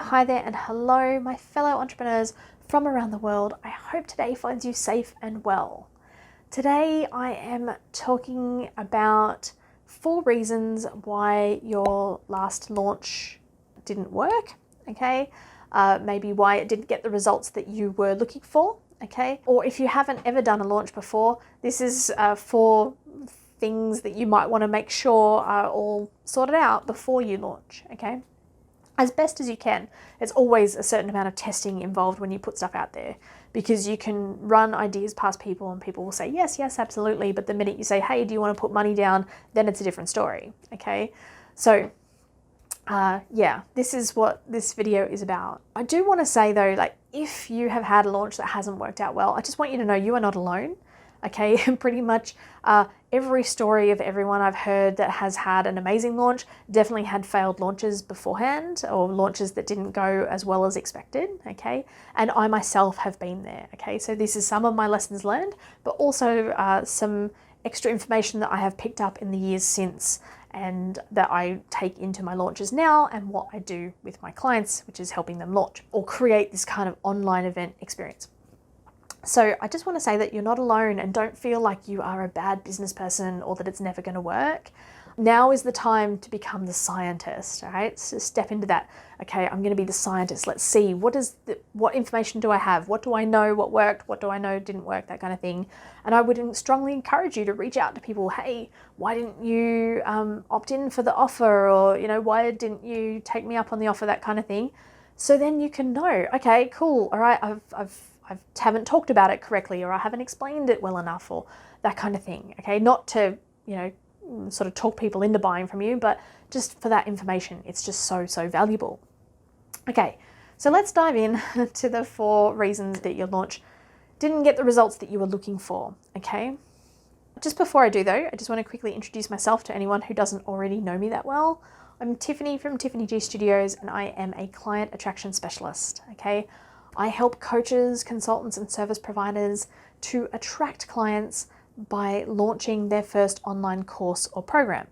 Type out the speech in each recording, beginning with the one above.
hi there, and hello, my fellow entrepreneurs from around the world. I hope today finds you safe and well. Today I am talking about 4 reasons why your last launch didn't work, okay? Maybe why it didn't get the results that you were looking for, okay? Or if you haven't ever done a launch before, this is 4 things that you might want to make sure are all sorted out before you launch, okay? As best as you can. There's always a certain amount of testing involved when you put stuff out there, because you can run ideas past people and people will say, yes, absolutely. But the minute you say, hey, do you want to put money down? Then it's a different story. Okay. So yeah, this is what this video is about. I do want to say though, like if you have had a launch that hasn't worked out well, I just want you to know you are not alone. Okay, pretty much every story of everyone I've heard that has had an amazing launch definitely had failed launches beforehand, or launches that didn't go as well as expected, okay? And I myself have been there, okay? So this is some of my lessons learned, but also some extra information that I have picked up in the years since and that I take into my launches now and what I do with my clients, which is helping them launch or create this kind of online event experience. So I just want to say that you're not alone, and don't feel like you are a bad business person or that it's never going to work. Now is the time to become the scientist, all right? So step into that. Okay, I'm going to be the scientist. Let's see, what information do I have? What do I know? What worked? What do I know didn't work? That kind of thing. And I would strongly encourage you to reach out to people. Hey, why didn't you opt in for the offer? Or, you know, why didn't you take me up on the offer? That kind of thing. So then you can know, okay, cool. All right, I haven't talked about it correctly, or I haven't explained it well enough, or that kind of thing. Okay, not to, you know, sort of talk people into buying from you, but just for that information. It's just so valuable. Okay, so let's dive in to the 4 reasons that your launch didn't get the results that you were looking for. Okay, just before I do though, I just want to quickly introduce myself to anyone who doesn't already know me that well. I'm Tiffany from Tiffany G Studios, and I am a client attraction specialist. Okay, I help coaches, consultants, and service providers to attract clients by launching their first online course or program.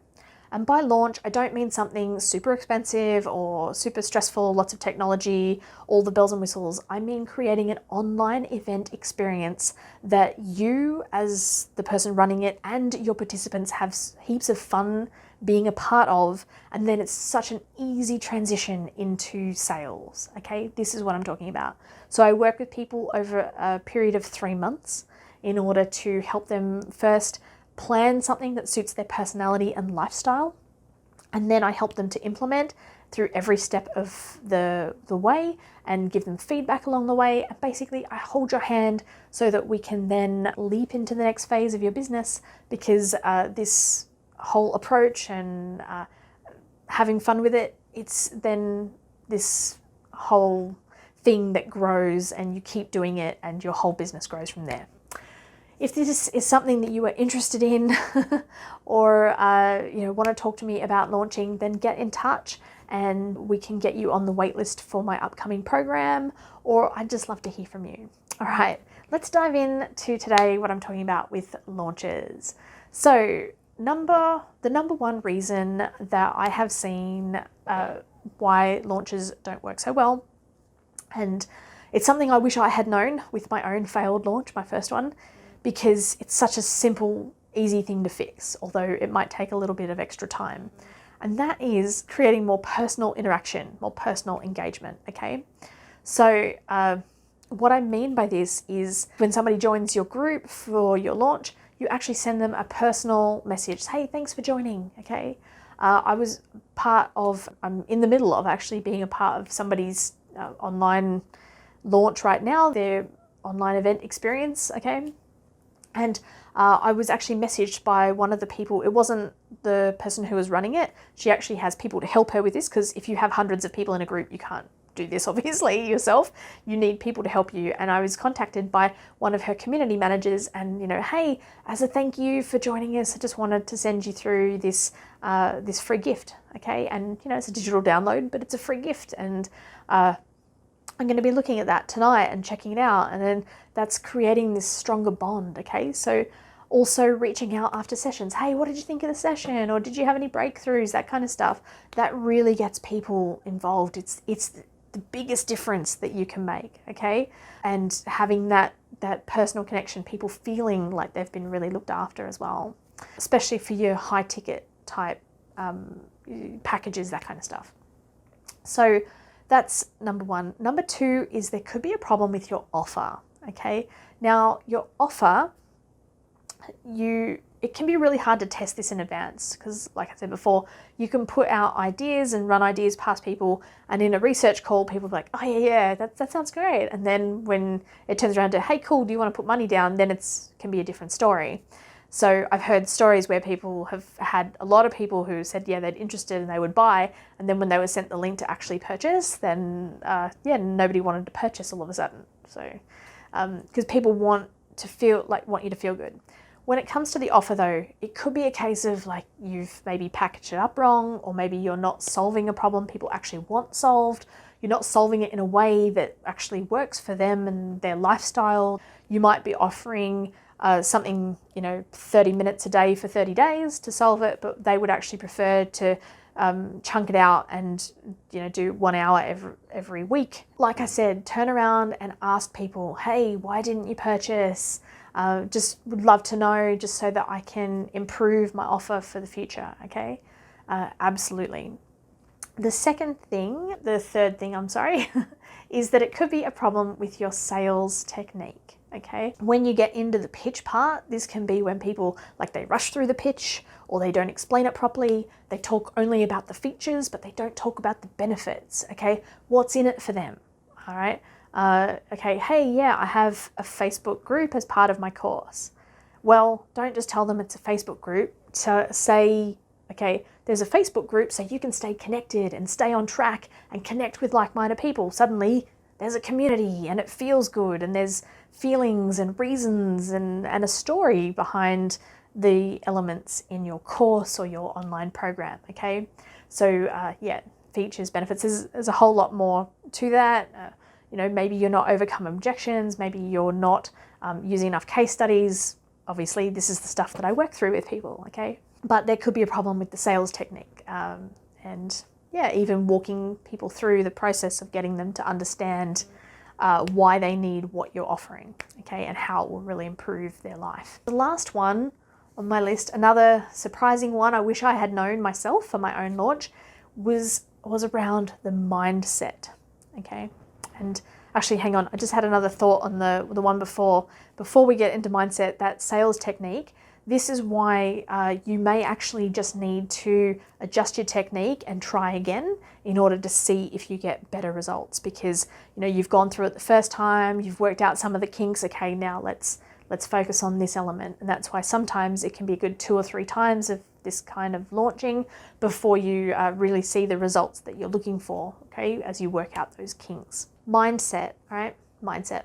And by launch, I don't mean something super expensive or super stressful, lots of technology, all the bells and whistles. I mean creating an online event experience that you, as the person running it, and your participants have heaps of fun being a part of, and then it's such an easy transition into sales. Okay, this is what I'm talking about. So I work with people over a period of 3 months in order to help them first plan something that suits their personality and lifestyle, and then I help them to implement through every step of the way and give them feedback along the way. And basically I hold your hand so that we can then leap into the next phase of your business, because this whole approach and having fun with it, it's then this whole thing that grows, and you keep doing it and your whole business grows from there. If this is something that you are interested in or you know, want to talk to me about launching, then get in touch and we can get you on the wait list for my upcoming program, or I'd just love to hear from you. All right, let's dive in to today what I'm talking about with launches. So the number 1 reason that I have seen why launches don't work so well, and it's something I wish I had known with my own failed launch, my first one, because it's such a simple, easy thing to fix, although it might take a little bit of extra time. And that is creating more personal interaction, more personal engagement, okay? So what I mean by this is when somebody joins your group for your launch, you actually send them a personal message. Hey, thanks for joining, okay? I'm in the middle of actually being a part of somebody's online launch right now, their online event experience, okay? And I was actually messaged by one of the people. It wasn't the person who was running it. She actually has people to help her with this, because if you have hundreds of people in a group, you can't do this obviously yourself. You need people to help you. And I was contacted by one of her community managers, and, you know, hey, as a thank you for joining us, I just wanted to send you through this this free gift, okay? And, you know, it's a digital download, but it's a free gift, and I'm going to be looking at that tonight and checking it out, and then that's creating this stronger bond, okay? So also reaching out after sessions. Hey, what did you think of the session? Or did you have any breakthroughs? That kind of stuff. That really gets people involved. It's the biggest difference that you can make, okay? And having that personal connection, people feeling like they've been really looked after as well, especially for your high ticket type packages, that kind of stuff. So that's number one. Number two is there could be a problem with your offer, okay? Now, your offer, it can be really hard to test this in advance because, like I said before, you can put out ideas and run ideas past people, and in a research call, people are like, oh yeah, that sounds great. And then when it turns around to, hey, cool, do you want to put money down? Then can be a different story. So I've heard stories where people have had a lot of people who said, yeah, they're interested and they would buy. And then when they were sent the link to actually purchase, then nobody wanted to purchase all of a sudden. So, because people want you to feel good. When it comes to the offer though, it could be a case of like you've maybe packaged it up wrong, or maybe you're not solving a problem people actually want solved. You're not solving it in a way that actually works for them and their lifestyle. You might be offering something, 30 minutes a day for 30 days to solve it, but they would actually prefer to chunk it out and do 1 hour every week. Like I said, turn around and ask people, hey, why didn't you purchase? Just would love to know, just so that I can improve my offer for the future, okay? Absolutely. The third thing, is that it could be a problem with your sales technique, okay? When you get into the pitch part, this can be when people, they rush through the pitch, or they don't explain it properly. They talk only about the features, but they don't talk about the benefits, okay? What's in it for them, all right? Okay, hey, yeah, I have a Facebook group as part of my course. Well, don't just tell them it's a Facebook group. To say, okay, there's a Facebook group so you can stay connected and stay on track and connect with like-minded people. Suddenly, there's a community and it feels good, and there's feelings and reasons and a story behind the elements in your course or your online program, okay? So, features, benefits, there's a whole lot more to that. Maybe you're not overcome objections, maybe you're not using enough case studies. Obviously, this is the stuff that I work through with people, okay? But there could be a problem with the sales technique. Even walking people through the process of getting them to understand why they need what you're offering, okay? And how it will really improve their life. The last one on my list, another surprising one I wish I had known myself for my own launch, was around the mindset, okay? And actually, hang on, I just had another thought on the one before. Before we get into mindset, that sales technique, this is why you may actually just need to adjust your technique and try again in order to see if you get better results. Because, you've gone through it the first time, you've worked out some of the kinks, okay, now let's focus on this element. And that's why sometimes it can be a good 2 or 3 times of this kind of launching before you really see the results that you're looking for, okay, as you work out those kinks. Mindset, right? Mindset.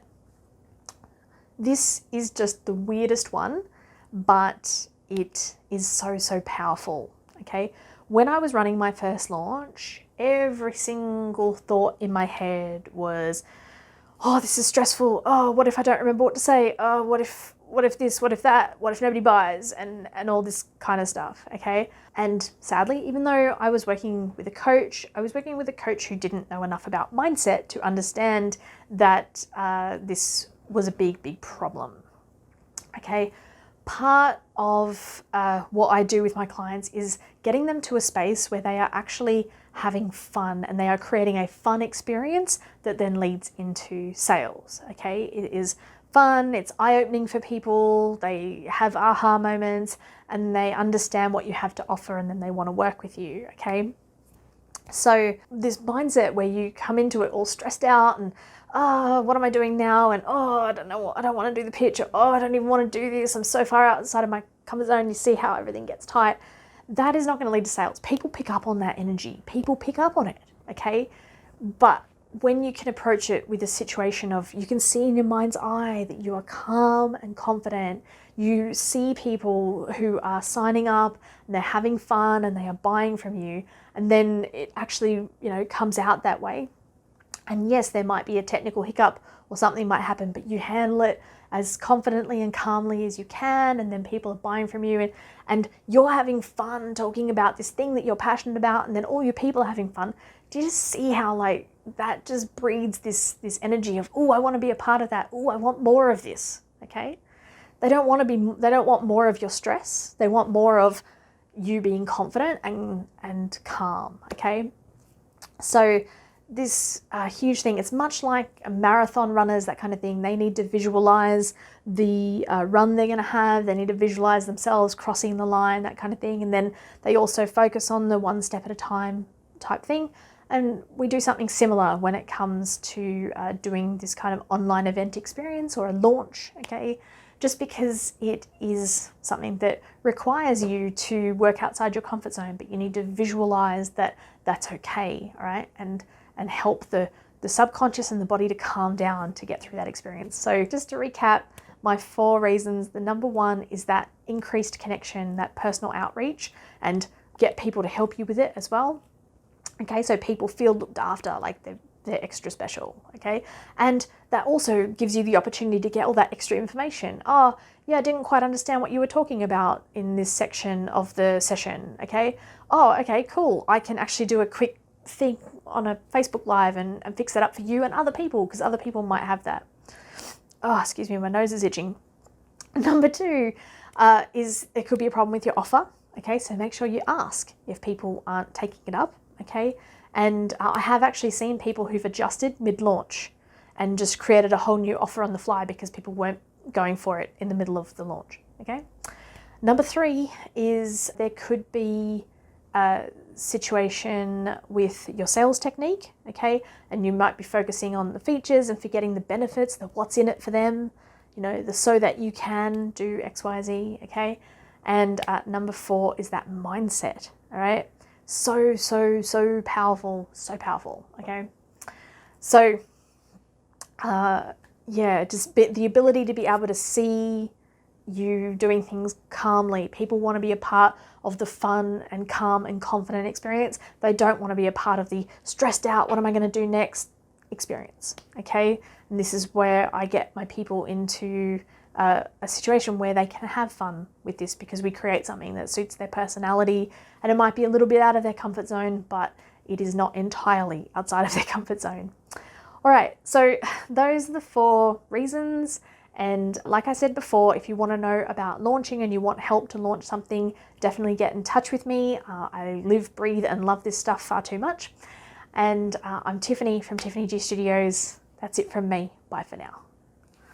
This is just the weirdest one, but it is so powerful, okay? When I was running my first launch, every single thought in my head was, oh, this is stressful. Oh, what if I don't remember what to say? Oh, what if this, what if that? What if nobody buys? And all this kind of stuff, okay? And sadly, even though I was working with a coach, who didn't know enough about mindset to understand that this was a big problem, okay? Part of what I do with my clients is getting them to a space where they are actually having fun and they are creating a fun experience that then leads into sales, okay? It is fun, it's eye-opening for people, they have aha moments, and they understand what you have to offer, and then they want to work with you, okay? So this mindset where you come into it all stressed out and, what am I doing now? And, I don't know, I don't want to do the pitch, or, I don't even want to do this, I'm so far outside of my comfort zone. You see how everything gets tight. That is not going to lead to sales. People pick up on that energy. People pick up on it, okay? But when you can approach it with a situation of, you can see in your mind's eye that you are calm and confident, you see people who are signing up and they're having fun and they are buying from you, and then it actually, comes out that way. And yes, there might be a technical hiccup or something might happen, but you handle it as confidently and calmly as you can, and then people are buying from you, and you're having fun talking about this thing that you're passionate about, and then all your people are having fun. Do you just see how like that just breeds this energy of, oh, I want to be a part of that. Oh, I want more of this. Okay. They don't want more of your stress. They want more of you being confident and calm. Okay. So this huge thing, it's much like marathon runners, that kind of thing. They need to visualize the run they're going to have. They need to visualize themselves crossing the line, that kind of thing. And then they also focus on the one step at a time type thing. And we do something similar when it comes to doing this kind of online event experience or a launch, okay? Just because it is something that requires you to work outside your comfort zone, but you need to visualize that that's okay, all right? And help the subconscious and the body to calm down to get through that experience. So just to recap, my 4 reasons, the number 1 is that increased connection, that personal outreach, and get people to help you with it as well. Okay, so people feel looked after, like they're extra special, okay? And that also gives you the opportunity to get all that extra information. Oh, yeah, I didn't quite understand what you were talking about in this section of the session, okay? Oh, okay, cool. I can actually do a quick thing on a Facebook Live and fix that up for you and other people, because other people might have that. Oh, excuse me, my nose is itching. Number 2 is there could be a problem with your offer, okay? So make sure you ask if people aren't taking it up. Okay, and I have actually seen people who've adjusted mid-launch and just created a whole new offer on the fly because people weren't going for it in the middle of the launch. Okay, number 3 is there could be a situation with your sales technique. Okay, and you might be focusing on the features and forgetting the benefits, the what's in it for them. You know, the so that you can do X, Y, Z. Okay, and number 4 is that mindset. All right. So powerful, okay? So, yeah, just the ability to be able to see you doing things calmly. People want to be a part of the fun and calm and confident experience. They don't want to be a part of the stressed out, what am I going to do next experience, okay? And this is where I get my people into a situation where they can have fun with this, because we create something that suits their personality, and it might be a little bit out of their comfort zone, but it is not entirely outside of their comfort zone. All right, so those are the 4 reasons. And like I said before, if you want to know about launching and you want help to launch something, definitely get in touch with me. I live, breathe, and love this stuff far too much. And I'm Tiffany from Tiffany G Studios. That's it from me. Bye for now.